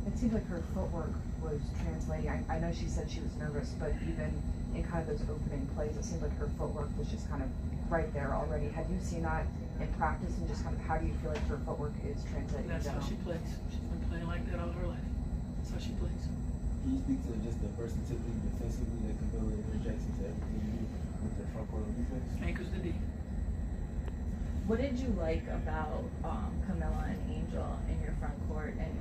It seemed like her footwork was translating. I know she said she was nervous, but even in kind of those opening plays, it seemed like her footwork was just kind of right there already. Have you seen that in practice, and just kind of how do you feel like her footwork is translating? That's how she plays. She's been playing like that all her life. That's how she plays. Can you speak to just the versatility defensively that Camilla interjects into everything you do with their front court on defense? Anchors the D. What did you like about Camilla and Angel in your front court, and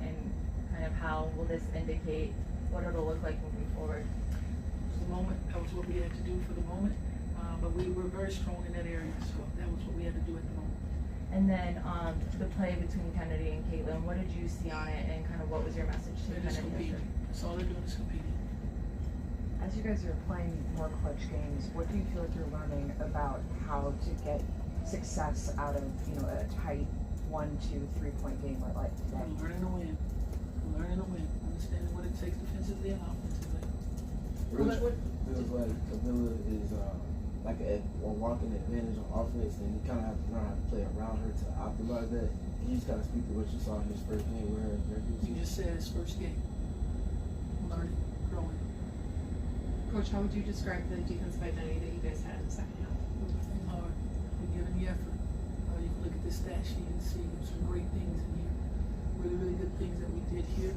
kind of how will this indicate what it'll look like moving forward? It was the moment. That was what we had to do for the moment. But we were very strong in that area, so that was what we had to do at the moment. And then the play between Kennedy and Caitlin, what did you see on it, and kind of what was your message to They're just Kennedy? competing. That's all they're doing is competing. As you guys are playing more clutch games, what do you feel like you're learning about how to get success out of a tight 1, 2, 3-point game like today? We're learning to win. We're learning to win. Understanding what it takes defensively and offensively. It feels like Camilla is like a walking advantage on offense, and you kind of have to learn how to play around her to optimize that. Can you just kind of speak to what you saw in this first game with her? You just said it's first game. Learning, growing. Coach, how would you describe the defensive identity that you guys had in the second half? We're working hard. We're giving the effort. You can look at this stat sheet and see some great things in here. Really, really good things that we did here.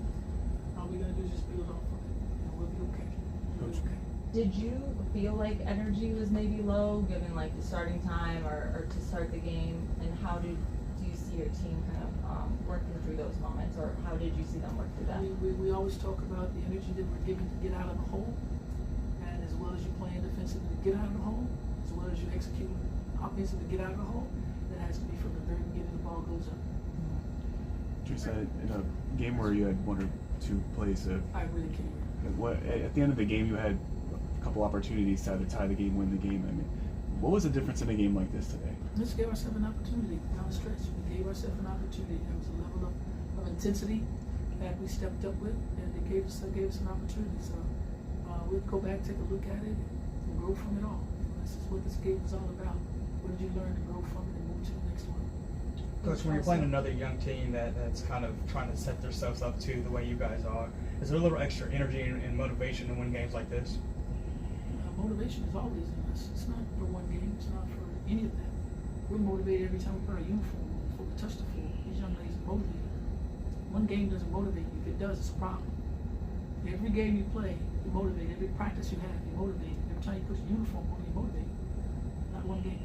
All we're going to do is just build off of it, and we'll be okay. We'll be okay. Did you feel like energy was maybe low, given like the starting time or to start the game? And how do you see your team kind of working through those moments, or how did you see them work through that? We always talk about the energy that we're giving to get out of the hole, and as well as you're playing defensively to get out of the hole, as well as you're executing offensively to get out of the hole, that has to be from the very beginning the ball goes up. Teresa, in a game where you had 1 or 2 plays, I really can't. at the end of the game you had a couple opportunities to either tie the game, win the game. I mean, what was the difference in a game like this today? We just gave ourselves an opportunity down the stretch. We gave ourselves an opportunity. There was a level of intensity that we stepped up with, and it gave us an opportunity. So we'll go back, take a look at it, and grow from it all. This is what this game is all about. What did you learn to grow from it and move to the next one? Coach, when you're playing another young team that's kind of trying to set themselves up to the way you guys are, is there a little extra energy and motivation to win games like this? Motivation is always in us. It's not for one game. It's not for any of that. We're motivated every time we put our uniform on, before we touch the floor. These young ladies are motivated. One game doesn't motivate you. If it does, it's a problem. Every game you play, you're motivated. Every practice you have, you're motivated. Every time you put your uniform on, you're motivated. Not one game.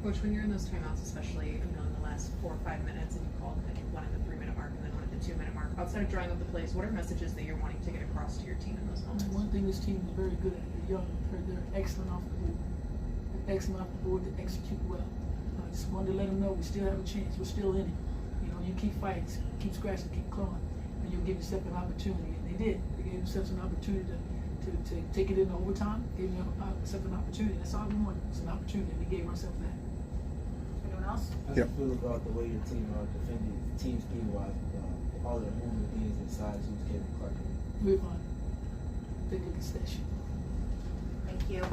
Coach, when you're in those timeouts, especially in the last 4 or 5 minutes, and you called, I think, one at the 3-minute mark and then one at the 2-minute mark, outside of drawing up the plays, what are messages that you're wanting to get across to your team in those moments? One thing this team is very good at, they're young, they're excellent off the board. They're excellent off the board, they execute well. I just wanted to let them know we still have a chance, we're still in it. You keep fighting, keep scratching, keep clawing, and you'll give yourself an opportunity. And they did. They gave themselves an opportunity to take it into overtime, gave themselves an opportunity. That's all we wanted. It's an opportunity. We gave ourselves that. Anyone else? How do you feel about the way your team defended team scheme wise with all of the movement beings inside who's Kevin Clark? We're fine. Take a look at that shit. Thank you.